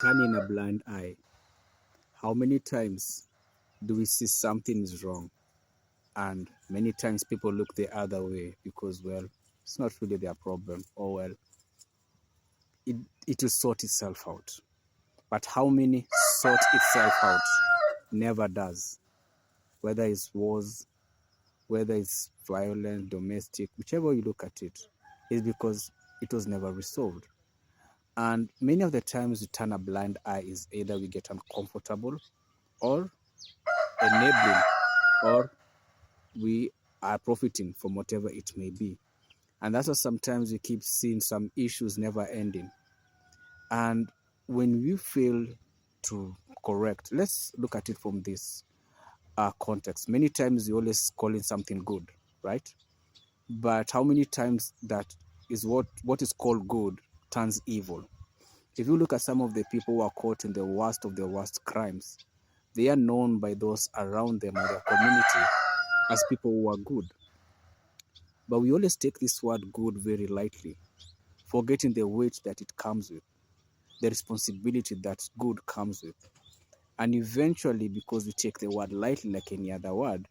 Turning a blind eye. How many times do we see something is wrong? And many times people look the other way because, well, it's not really their problem. Or, well, it, it will sort itself out. But how many sort itself out? Never does. Whether it's wars, whether it's violent, domestic, whichever you look at it, is because it was never resolved. And many of the times we turn a blind eye is either we get uncomfortable or enabling or we are profiting from whatever it may be. And that's why sometimes we keep seeing some issues never ending. And when we fail to correct, let's look at it from this context. Many times we always call it something good, right? But how many times that is what is called good turns evil? If you look at some of the people who are caught in the worst of the worst crimes, they are known by those around them or their community as people who are good. But we always take this word good very lightly, forgetting the weight that it comes with, the responsibility that good comes with. And eventually, because we take the word lightly like any other word,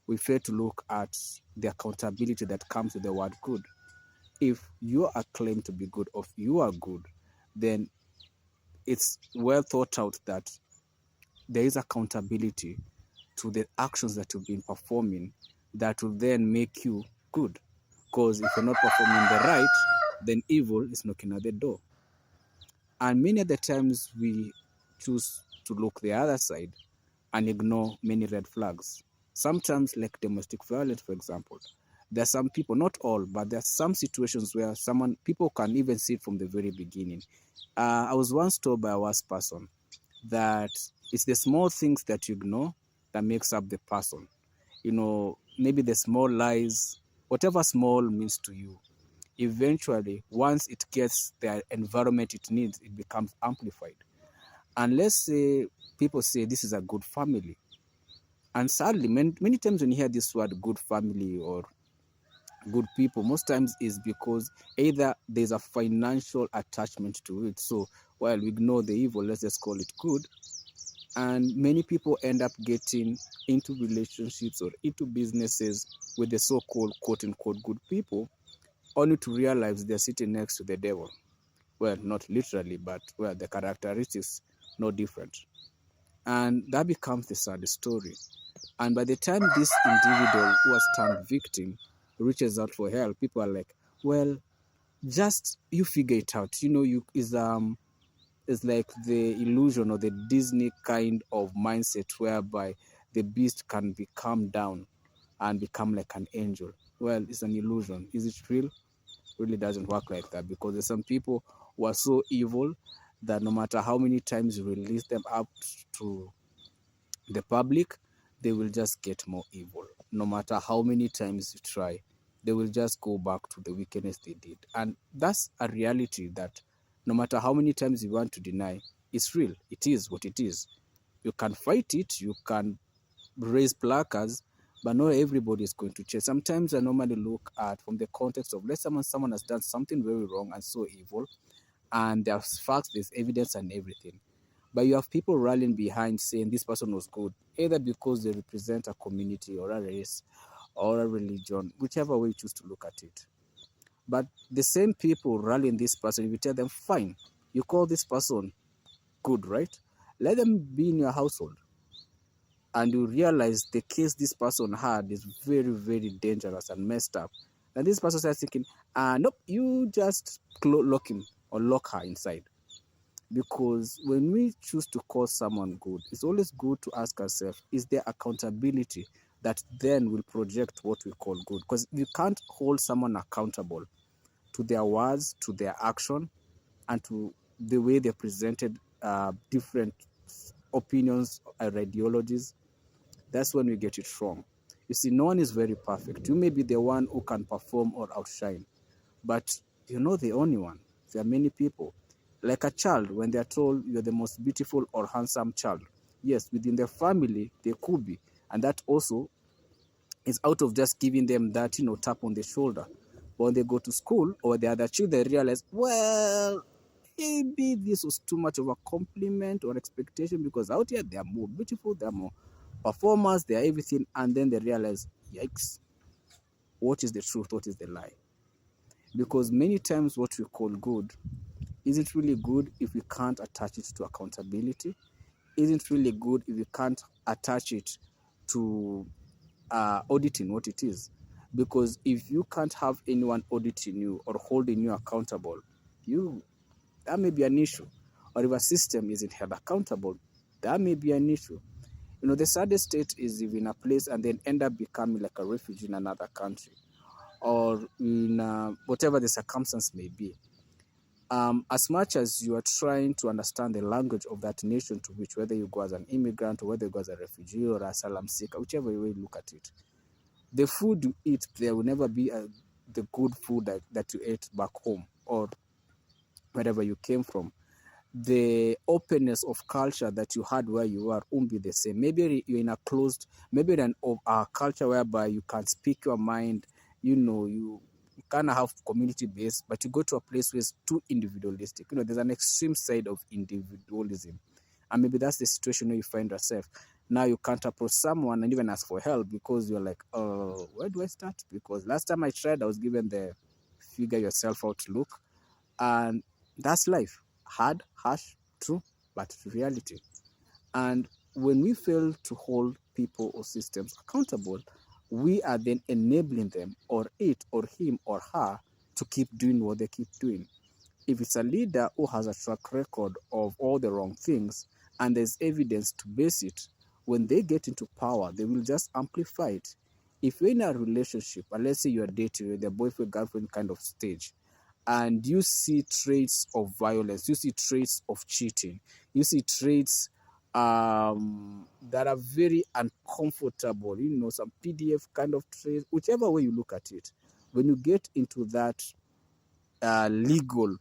we fail to look at the accountability that comes with the word good. If you are claimed to be good or if you are good, then it's well thought out that there is accountability to the actions that you've been performing that will then make you good. Because if you're not performing the right, then evil is knocking at the door. And many of the times we choose to look the other side and ignore many red flags. Sometimes, like domestic violence, for example, there are some people, not all, but there are some situations where people can even see it from the very beginning. I was once told by a worse person that it's the small things that you ignore that makes up the person. Maybe the small lies, whatever small means to you, eventually, once it gets the environment it needs, it becomes amplified. And let's say people say this is a good family. And sadly, many times when you hear this word good family or good people, most times is because either there's a financial attachment to it. So while we ignore the evil, let's just call it good. And many people end up getting into relationships or into businesses with the so-called quote-unquote good people, only to realize they're sitting next to the devil. Well, not literally, but well, the characteristics no different. And that becomes the sad story. And by the time this individual who has turned victim reaches out for help, people are like, well, just you figure it out. You is like the illusion or the Disney kind of mindset whereby the beast can be calmed down and become like an angel. Well, it's an illusion. Is it real? Really doesn't work like that, because there's some people who are so evil that no matter how many times you release them up to the public, they will just get more evil. No matter how many times you try, they will just go back to the wickedness they did. And that's a reality that no matter how many times you want to deny, it's real. It is what it is. You can fight it, you can raise placards, but not everybody is going to change. Sometimes I normally look at from the context of, let's someone has done something very wrong and so evil, and there's facts, there's evidence and everything. But you have people rallying behind saying this person was good, either because they represent a community or a race or a religion, whichever way you choose to look at it. But the same people rallying this person, if you tell them, fine, you call this person good, right? Let them be in your household. And you realize the case this person had is very, very dangerous and messed up. And this person starts thinking, nope, you just lock him or lock her inside. Because when we choose to call someone good, it's always good to ask ourselves, is there accountability that then will project what we call good? Because you can't hold someone accountable to their words, to their action, and to the way they presented different opinions or ideologies. That's when we get it wrong. You see, no one is very perfect. You may be the one who can perform or outshine, but you're not the only one. There are many people. Like a child, when they're told you're the most beautiful or handsome child, yes, within their family, they could be. And that also is out of just giving them that, tap on the shoulder. But when they go to school or the other children realize, well, maybe this was too much of a compliment or expectation, because out here they are more beautiful, they are more performers, they are everything, and then they realize, yikes, what is the truth, what is the lie? Because many times what we call good isn't really good if we can't attach it to accountability, isn't really good if you can't attach it to auditing what it is. Because if you can't have anyone auditing you or holding you accountable, that may be an issue. Or if a system isn't held accountable, that may be an issue. The saddest state is if in a place and then end up becoming like a refugee in another country, or in whatever the circumstance may be. As much as you are trying to understand the language of that nation to which, whether you go as an immigrant or whether you go as a refugee or asylum seeker, whichever way you look at it, the food you eat there will never be the good food that you ate back home or wherever you came from. The openness of culture that you had where you are won't be the same. Maybe you're in maybe in a culture whereby you can speak your mind, you kind of have community based, but you go to a place where it's too individualistic. There's an extreme side of individualism. And maybe that's the situation where you find yourself. Now you can't approach someone and even ask for help because you're like, where do I start? Because last time I tried, I was given the figure yourself out look. And that's life. Hard, harsh, true, but reality. And when we fail to hold people or systems accountable, we are then enabling them or it or him or her to keep doing what they keep doing. If it's a leader who has a track record of all the wrong things and there's evidence to base it, when they get into power, they will just amplify it. If you're in a relationship, and let's say you're dating with a boyfriend, girlfriend kind of stage, and you see traits of violence, you see traits of cheating, you see traits that are very uncomfortable, some PDF kind of traits, whichever way you look at it, when you get into that legal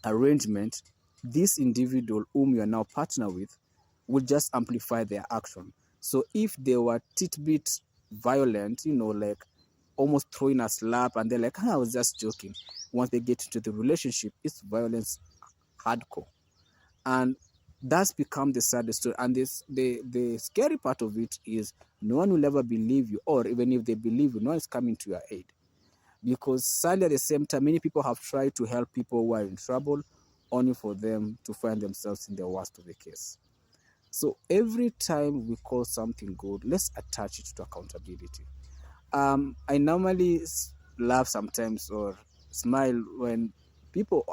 arrangement, this individual whom you are now partner with will just amplify their action. So if they were titbit violent, like almost throwing a slap and they're like, I was just joking. Once they get into the relationship, it's violence hardcore. And that's become the saddest story. And the scary part of it is no one will ever believe you, or even if they believe you, no one is coming to your aid. Because sadly at the same time, many people have tried to help people who are in trouble only for them to find themselves in the worst of the case. So every time we call something good, let's attach it to accountability. I normally laugh sometimes or smile when people,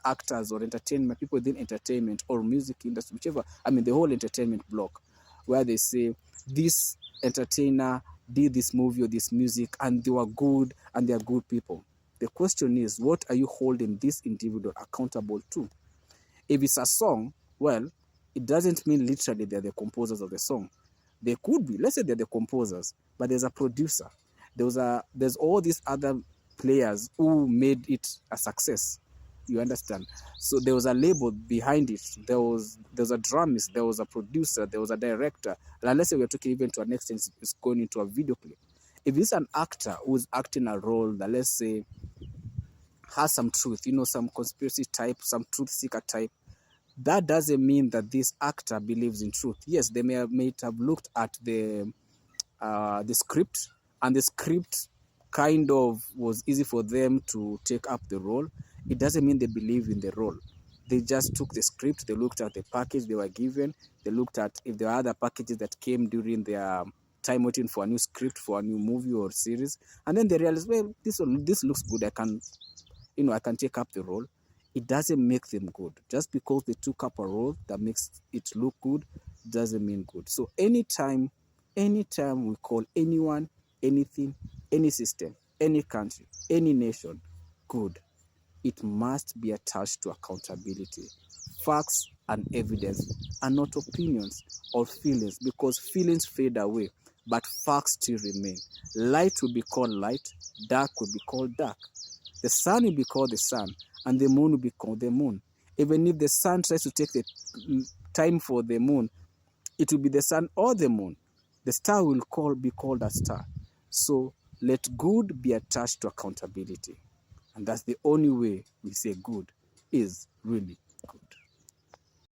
actors or entertainment, people within entertainment or music industry, whichever, the whole entertainment block, where they say this entertainer did this movie or this music and they were good and they are good people. The question is, what are you holding this individual accountable to? If it's a song, well, it doesn't mean literally they're the composers of the song. They could be, let's say they're the composers, but there's a producer. There's all these other players who made it a success. You understand? So there was a label behind it. There was a drummist, there was a producer, there was a director. And let's say we're talking even to an extent, it's going into a video clip. If it's an actor who's acting a role that, let's say, has some truth, some conspiracy type, some truth seeker type, that doesn't mean that this actor believes in truth. Yes, they may have looked at the script, and the script kind of was easy for them to take up the role. It doesn't mean they believe in the role. They just took the script, they looked at the package they were given, they looked at if there are other packages that came during their time waiting for a new script, for a new movie or series, and then they realized, well, this looks good, I can take up the role. It doesn't make them good. Just because they took up a role that makes it look good doesn't mean good. So anytime we call anyone, anything, any system, any country, any nation good, it must be attached to accountability, facts and evidence, and not opinions or feelings, because feelings fade away, but facts still remain. Light will be called light, dark will be called dark. The sun will be called the sun, and the moon will be called the moon. Even if the sun tries to take the time for the moon, it will be the sun or the moon. The star will be called a star. So let good be attached to accountability. And that's the only way we say good is really